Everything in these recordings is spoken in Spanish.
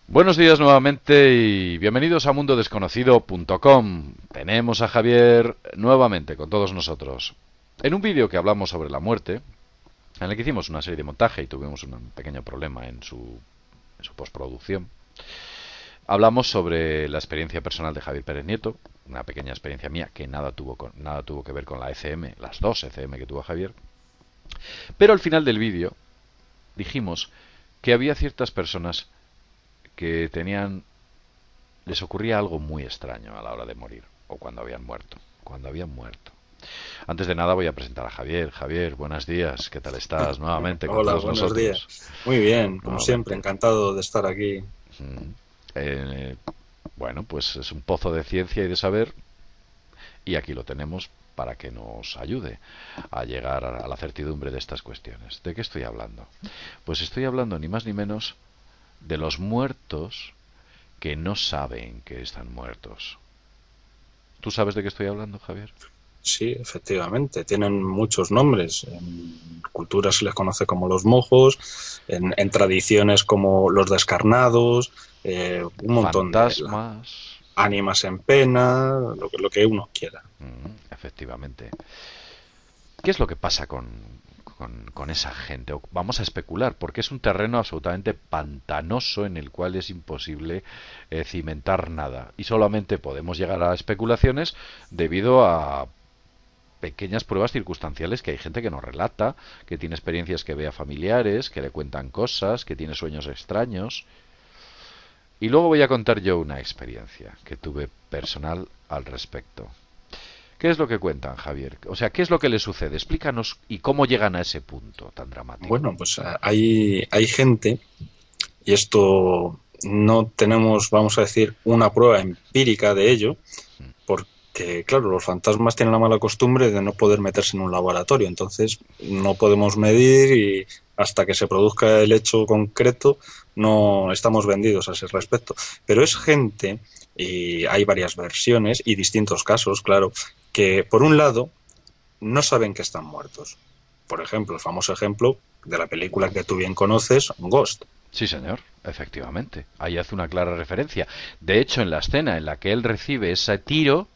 Buenos días nuevamente y bienvenidos a mundodesconocido.com. Tenemos a Javier nuevamente con todos nosotros. En un vídeo que hablamos sobre la muerte, en el que hicimos una serie de montaje y tuvimos un pequeño problema en su postproducción, hablamos sobre la experiencia personal de Javier Pérez Nieto, una pequeña experiencia mía que nada tuvo que ver con la ECM, las dos ECM que tuvo Javier. Pero al final del vídeo dijimos que había ciertas personas que les ocurría algo muy extraño a la hora de morir o cuando habían muerto. Cuando habían muerto. Antes de nada voy a presentar a Javier. Javier, buenos días. ¿Qué tal estás? Nuevamente con Hola, todos buenos días. nosotros. Muy bien, como siempre, Nuevamente. encantado de estar aquí. Mm. Eh, bueno, pues es un pozo de ciencia y de saber y aquí lo tenemos para que nos ayude a llegar a la certidumbre de estas cuestiones. ¿De qué estoy hablando? Pues estoy hablando ni más ni menos de los muertos que no saben que están muertos. ¿Tú sabes de qué estoy hablando, Javier? Sí, efectivamente, tienen muchos nombres. En culturas se les conoce como los mojos, en tradiciones como los descarnados, un montón de Fantasmas. ánimas en pena, lo que uno quiera. Efectivamente. ¿Qué es lo que pasa con esa gente? Vamos a especular, porque es un terreno absolutamente pantanoso en el cual es imposible cimentar nada. Y solamente podemos llegar a especulaciones debido a pequeñas pruebas circunstanciales que hay gente que nos relata, que tiene experiencias que ve a familiares, que le cuentan cosas, que tiene sueños extraños. Y luego voy a contar yo una experiencia que tuve personal al respecto. ¿Qué es lo que cuentan, Javier? O sea, ¿qué es lo que les sucede? Explícanos y cómo llegan a ese punto tan dramático. Bueno, pues hay gente, y esto no tenemos, vamos a decir, una prueba empírica de ello, porque, claro, los fantasmas tienen la mala costumbre de no poder meterse en un laboratorio, entonces no podemos medir y hasta que se produzca el hecho concreto no estamos vendidos a ese respecto. Pero es gente, y hay varias versiones y distintos casos, claro, que por un lado no saben que están muertos. Por ejemplo, el famoso ejemplo de la película que tú bien conoces, Ghost. Sí, señor, efectivamente. Ahí hace una clara referencia. De hecho, en la escena en la que él recibe ese tiro,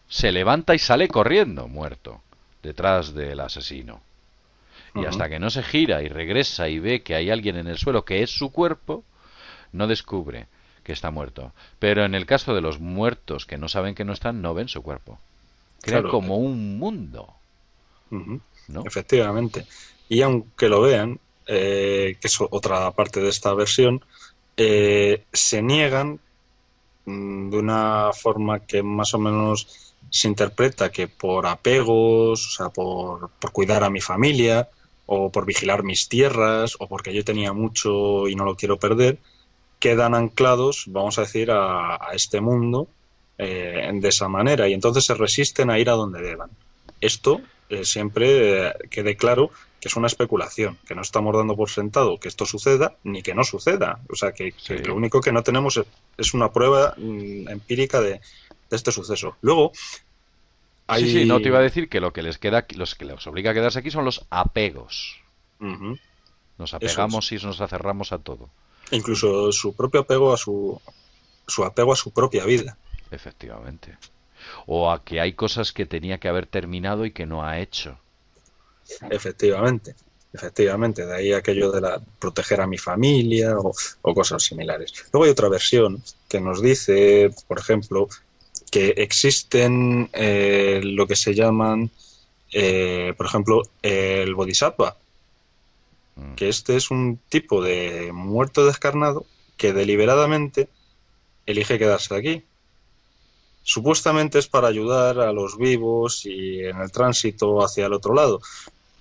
se levanta y sale corriendo, muerto, detrás del asesino. Y Ujú. hasta que no se gira y regresa y ve que hay alguien en el suelo que es su cuerpo, no descubre que está muerto. Pero en el caso de los muertos que no saben que no están, no ven su cuerpo. Crean Claro, como un mundo, ujú, ¿no? efectivamente. Y aunque lo vean, que es otra parte de esta versión, se niegan de una forma que más o menos se interpreta que por apegos, o sea, por cuidar a mi familia, o por vigilar mis tierras, o porque yo tenía mucho y no lo quiero perder, quedan anclados, vamos a decir, a este mundo de esa manera y entonces se resisten a ir a donde deban. Esto siempre quede claro que es una especulación, que no estamos dando por sentado que esto suceda ni que no suceda. O sea, que lo Sí. único que no tenemos es una prueba empírica de este suceso. Luego, Sí, sí, no te iba a hay... decir que lo que les queda, los que les obliga a quedarse aquí son los apegos. Ujú, Nos eso es. apegamos y nos aferramos a todo. Incluso su propio apego a su apego a su propia vida. Efectivamente. O a que hay cosas que tenía que haber terminado y que no ha hecho. Efectivamente, efectivamente, de ahí aquello de la proteger a mi familia o cosas similares. Luego hay otra versión que nos dice, por ejemplo, que existen lo que se llaman, por ejemplo, el bodhisattva, Mm. que este es un tipo de muerto descarnado que deliberadamente elige quedarse aquí. Supuestamente es para ayudar a los vivos y en el tránsito hacia el otro lado,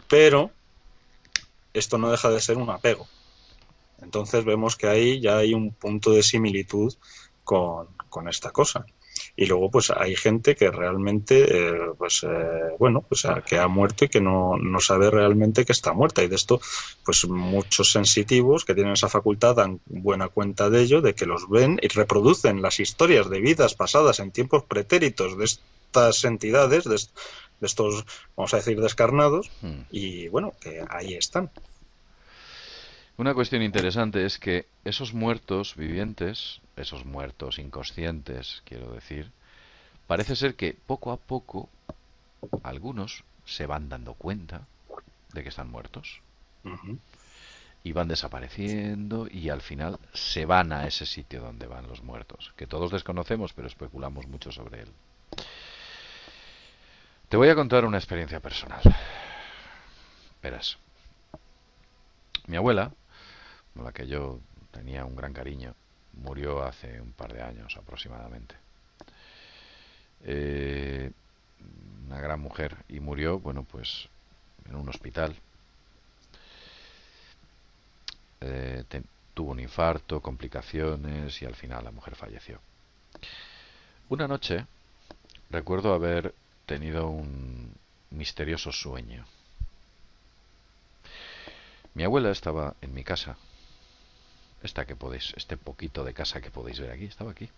pero esto no deja de ser un apego. Entonces vemos que ahí ya hay un punto de similitud con esta cosa. Y luego pues hay gente que realmente, bueno, pues que ha muerto y que no sabe realmente que está muerta. Y de esto, pues muchos sensitivos que tienen esa facultad dan buena cuenta de ello, de que los ven y reproducen las historias de vidas pasadas en tiempos pretéritos de estas entidades, de estos, vamos a decir, descarnados, Mm. y bueno, que ahí están. Una cuestión interesante es que esos muertos vivientes, esos muertos inconscientes, quiero decir, parece ser que poco a poco algunos se van dando cuenta de que están muertos Ujú. y van desapareciendo y al final se van a ese sitio donde van los muertos, que todos desconocemos pero especulamos mucho sobre él. Te voy a contar una experiencia personal. Verás, mi abuela, con la que yo tenía un gran cariño, murió hace un par de años aproximadamente. Eh, una gran mujer y murió, bueno, pues en un hospital. Eh, te- Tuvo un infarto, complicaciones y al final la mujer falleció. Una noche recuerdo haber tenido un misterioso sueño. Mi abuela estaba en mi casa, este poquito de casa que podéis ver aquí, estaba aquí.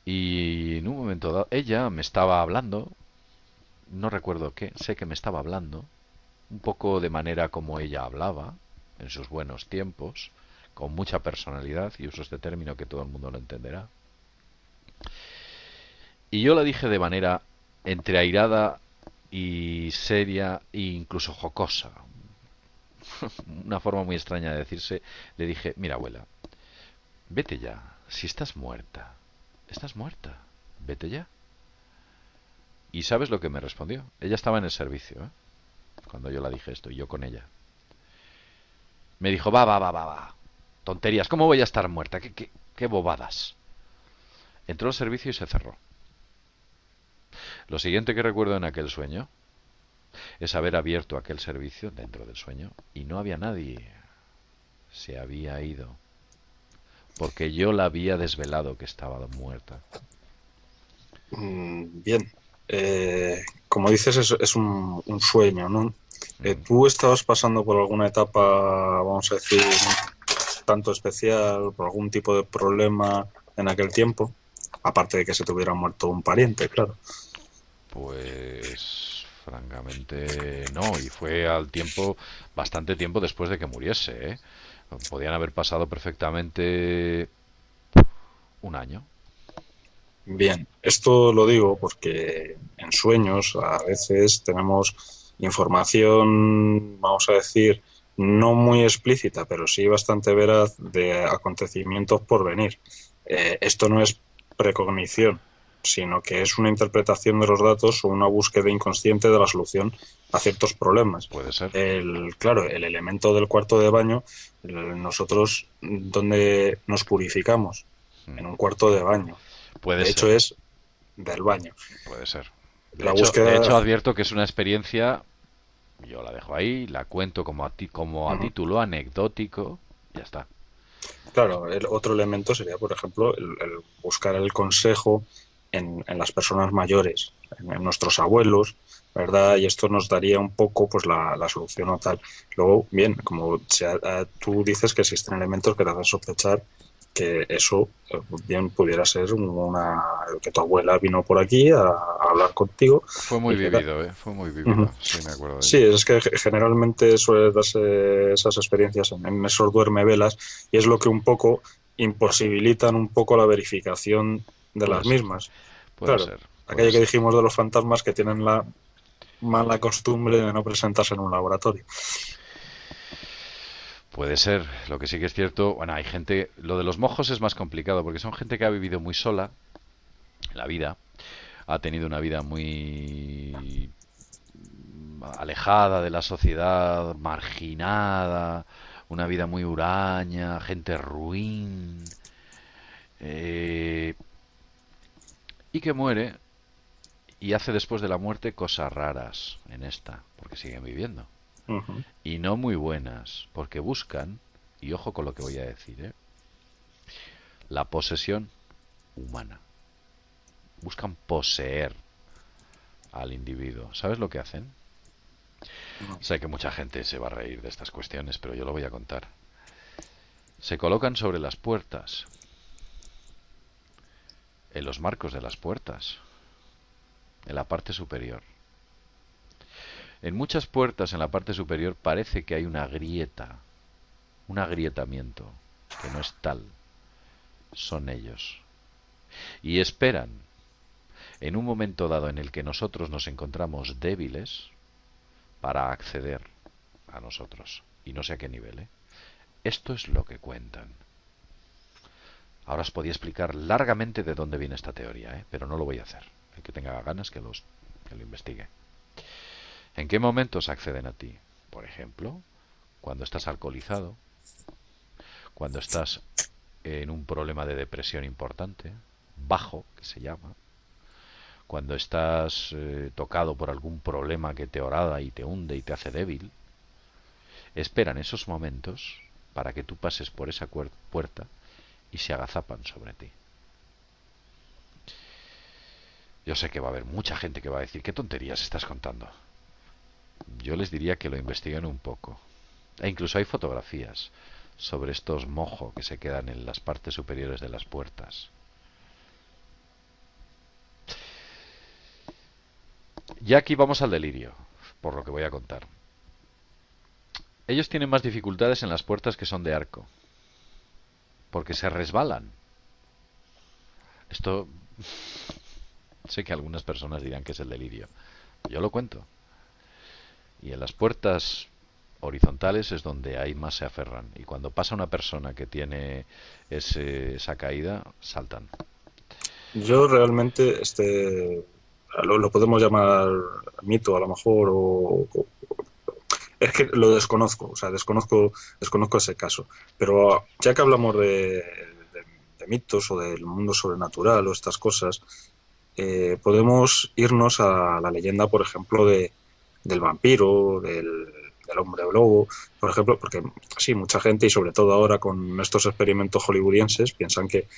Y en un momento dado, ella me estaba hablando, no recuerdo qué, sé que me estaba hablando, un poco de manera como ella hablaba, en sus buenos tiempos, con mucha personalidad, y uso este término que todo el mundo lo entenderá. Y yo la dije de manera entre airada y seria e incluso jocosa, una forma muy extraña de decirse, le dije, mira abuela, vete ya, si estás muerta, vete ya. ¿Y sabes lo que me respondió? Ella estaba en el servicio, ¿eh? Cuando yo la dije esto, y yo con ella. Me dijo, va. Tonterías, ¿cómo voy a estar muerta? ¿Qué bobadas? Entró al servicio y se cerró. Lo siguiente que recuerdo en aquel sueño es haber abierto aquel servicio dentro del sueño y no había nadie. Se había ido. Porque yo la había desvelado que estaba muerta. Bien. Como dices, es un sueño, ¿no? Mm. ¿Tú estabas pasando por alguna etapa, vamos a decir, tanto especial, por algún tipo de problema en aquel tiempo? Aparte de que se te hubiera muerto un pariente, claro. Pues francamente no, y fue al tiempo, bastante tiempo después de que muriese, ¿eh? Podían haber pasado perfectamente un año. Bien, esto lo digo porque en sueños a veces tenemos información, vamos a decir, no muy explícita, pero sí bastante veraz de acontecimientos por venir. Esto no es precognición, sino que es una interpretación de los datos o una búsqueda inconsciente de la solución a ciertos problemas. Puede ser. Claro, el elemento del cuarto de baño, nosotros, ¿dónde nos purificamos? Mm. En un cuarto de baño. Puede De hecho, ser, es del baño. puede ser. La De búsqueda. hecho advierto que es una experiencia, yo la dejo ahí, la cuento como a Ujú. título anecdótico, ya está. Claro, el otro elemento sería, por ejemplo, el buscar el consejo en las personas mayores, en nuestros abuelos, ¿verdad? Y esto nos daría un poco pues la solución o tal. Luego, bien, como tú dices que existen elementos que te hacen sospechar que eso bien pudiera ser que tu abuela vino por aquí a hablar contigo Fue muy y que tal. vivido, ¿eh? Fue muy Ujú. vivido, sí me acuerdo de Sí, ello. es que generalmente suele darse esas experiencias en esos duermevelas y es lo que un poco imposibilitan un poco la verificación de Puede las ser, mismas. puede Claro, ser, puede aquello que ser. dijimos de los fantasmas que tienen la mala costumbre de no presentarse en un laboratorio. Puede ser, lo que sí que es cierto, bueno, hay gente, lo de los mojos es más complicado porque son gente que ha vivido muy sola en la vida, ha tenido una vida muy alejada de la sociedad, marginada, una vida muy huraña, gente ruin, eh, y que muere y hace después de la muerte cosas raras en esta, porque siguen viviendo. Ujú. Y no muy buenas, porque buscan, y ojo con lo que voy a decir, la posesión humana. Buscan poseer al individuo. ¿Sabes lo que hacen? No. Sé que mucha gente se va a reír de estas cuestiones, pero yo lo voy a contar. Se colocan sobre las puertas, en los marcos de las puertas, en la parte superior. En muchas puertas en la parte superior parece que hay una grieta, un agrietamiento, que no es tal, son ellos. Y esperan, en un momento dado en el que nosotros nos encontramos débiles, para acceder a nosotros. Y no sé a qué nivel, ¿eh? Esto es lo que cuentan. Ahora os podía explicar largamente de dónde viene esta teoría, ¿eh? Pero no lo voy a hacer. El que tenga ganas que lo investigue. ¿En qué momentos acceden a ti? Por ejemplo, cuando estás alcoholizado, cuando estás en un problema de depresión importante, bajo, que se llama, cuando estás tocado por algún problema que te horada y te hunde y te hace débil, esperan esos momentos para que tú pases por esa puerta y se agazapan sobre ti. Yo sé que va a haber mucha gente que va a decir, ¿qué tonterías estás contando? Yo les diría que lo investiguen un poco. E incluso hay fotografías sobre estos mojo que se quedan en las partes superiores de las puertas. Ya aquí vamos al delirio, por lo que voy a contar. Ellos tienen más dificultades en las puertas que son de arco, porque se resbalan. Esto sé que algunas personas dirán que es el delirio. Yo lo cuento. Y en las puertas horizontales es donde ahí más se aferran. Y cuando pasa una persona que tiene esa caída, saltan. Yo realmente, lo podemos llamar mito a lo mejor, es que lo desconozco, o sea, desconozco ese caso. Pero ya que hablamos de mitos o del mundo sobrenatural o estas cosas, podemos irnos a la leyenda, por ejemplo, del vampiro, del hombre lobo, por ejemplo, porque sí, mucha gente, y sobre todo ahora con estos experimentos hollywoodienses, piensan que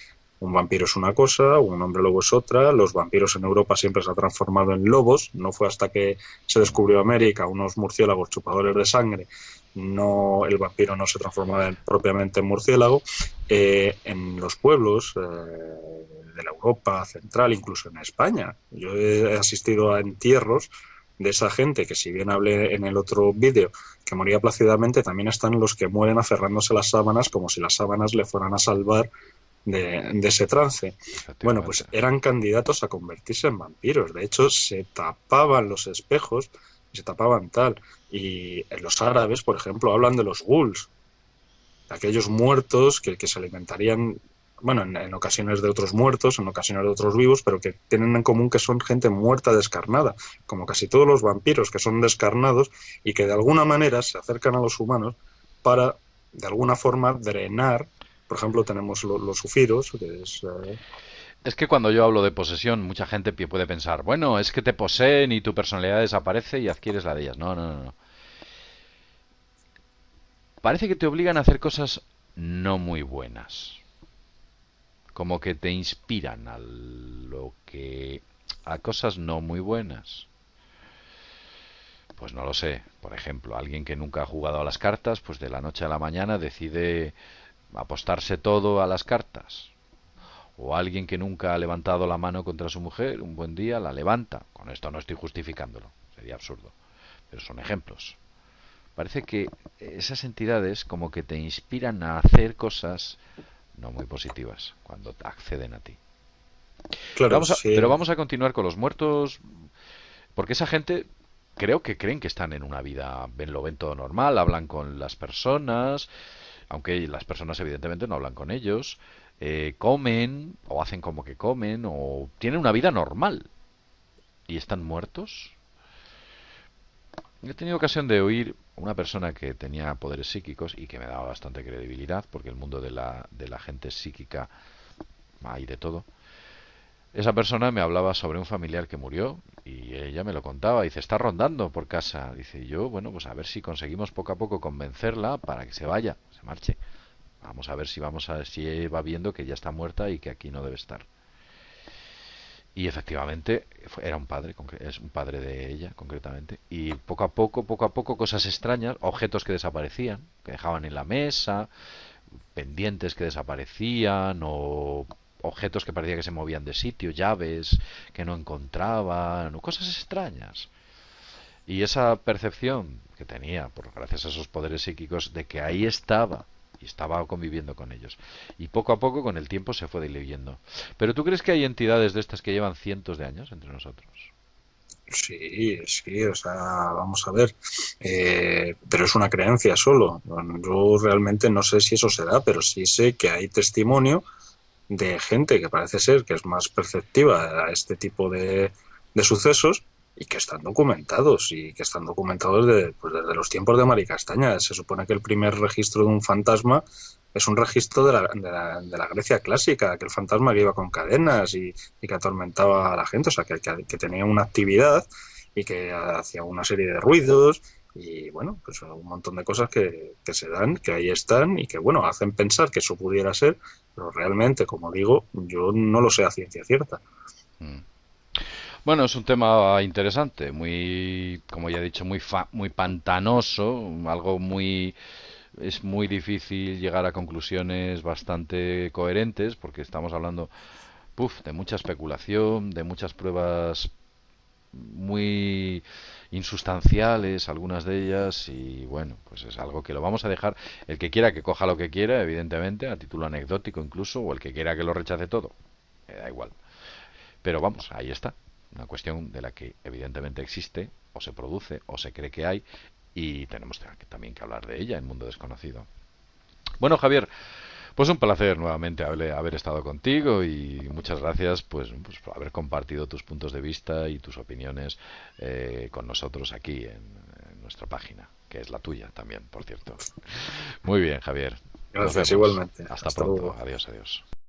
un vampiro es una cosa, un hombre lobo es otra. Los vampiros en Europa siempre se han transformado en lobos. No fue hasta que se descubrió América, unos murciélagos chupadores de sangre, no, el vampiro no se transformaba propiamente en murciélago. En los pueblos de la Europa central, incluso en España, yo he asistido a entierros de esa gente que, si bien hablé en el otro vídeo que moría plácidamente, también están los que mueren aferrándose a las sábanas como si las sábanas le fueran a salvar de ese trance. Bueno, pues Efectivamente. eran candidatos a convertirse en vampiros. De hecho, se tapaban los espejos y se tapaban tal. Y en los árabes, por ejemplo, hablan de los ghouls, de aquellos muertos que se alimentarían, bueno, en ocasiones de otros muertos, en ocasiones de otros vivos, pero que tienen en común que son gente muerta descarnada, como casi todos los vampiros, que son descarnados y que de alguna manera se acercan a los humanos para, de alguna forma, drenar. Por ejemplo, tenemos los sufiros, que es... Es que cuando yo hablo de posesión, mucha gente puede pensar, bueno, es que te poseen y tu personalidad desaparece y adquieres la de ellas. No, no, no, no. Parece que te obligan a hacer cosas no muy buenas. Como que te inspiran a cosas no muy buenas. Pues no lo sé. Por ejemplo, alguien que nunca ha jugado a las cartas, pues de la noche a la mañana decide apostarse todo a las cartas. O alguien que nunca ha levantado la mano contra su mujer, un buen día la levanta. Con esto no estoy justificándolo, sería absurdo. Pero son ejemplos. Parece que esas entidades como que te inspiran a hacer cosas no muy positivas cuando acceden a ti. Claro, Pero sí. vamos a continuar con los muertos, porque esa gente creo que creen que están en una vida, lo ven todo normal, hablan con las personas, aunque las personas evidentemente no hablan con ellos, comen o hacen como que comen o tienen una vida normal y están muertos. He tenido ocasión de oír a una persona que tenía poderes psíquicos y que me daba bastante credibilidad, porque el mundo de la gente psíquica hay de todo. Esa persona me hablaba sobre un familiar que murió y ella me lo contaba. Dice, está rondando por casa. Dice, yo, bueno, pues a ver si conseguimos poco a poco convencerla para que se vaya, se marche. Vamos a ver si va viendo que ya está muerta y que aquí no debe estar. Y efectivamente era un padre, es un padre de ella concretamente. Y poco a poco, cosas extrañas, objetos que desaparecían, que dejaban en la mesa, pendientes que desaparecían o objetos que parecía que se movían de sitio, llaves que no encontraban, o cosas extrañas. Y esa percepción que tenía, gracias a esos poderes psíquicos, de que ahí estaba y estaba conviviendo con ellos. Y poco a poco, con el tiempo, se fue diluyendo. ¿Pero tú crees que hay entidades de estas que llevan cientos de años entre nosotros? Sí, sí, o sea, vamos a ver, pero es una creencia solo. Bueno, yo realmente no sé si eso se da, pero sí sé que hay testimonio de gente que parece ser que es más perceptiva a este tipo de sucesos y que están documentados y que están documentados pues desde los tiempos de Mari Castaña. Se supone que el primer registro de un fantasma es un registro de la Grecia clásica, aquel fantasma que iba con cadenas y que atormentaba a la gente, o sea, que tenía una actividad y que hacía una serie de ruidos y bueno, pues un montón de cosas que se dan, que ahí están y que bueno, hacen pensar que eso pudiera ser, pero realmente, como digo, yo no lo sé a ciencia cierta. Mm. Bueno, es un tema interesante, muy, como ya he dicho, muy pantanoso, algo muy, es muy difícil llegar a conclusiones bastante coherentes, porque estamos hablando, de mucha especulación, de muchas pruebas muy insustanciales, algunas de ellas, y bueno, pues es algo que lo vamos a dejar. El que quiera que coja lo que quiera, evidentemente, a título anecdótico incluso, o el que quiera que lo rechace todo, me da igual. Pero vamos, ahí está. Una cuestión de la que evidentemente existe, o se produce, o se cree que hay, y tenemos también que hablar de ella en Mundo Desconocido. Bueno, Javier, pues un placer nuevamente haber estado contigo y muchas gracias pues por haber compartido tus puntos de vista y tus opiniones con nosotros aquí en nuestra página, que es la tuya también, por cierto. Muy bien, Javier. Nos Gracias, vemos. igualmente. Hasta Hasta pronto. luego. Adiós, adiós.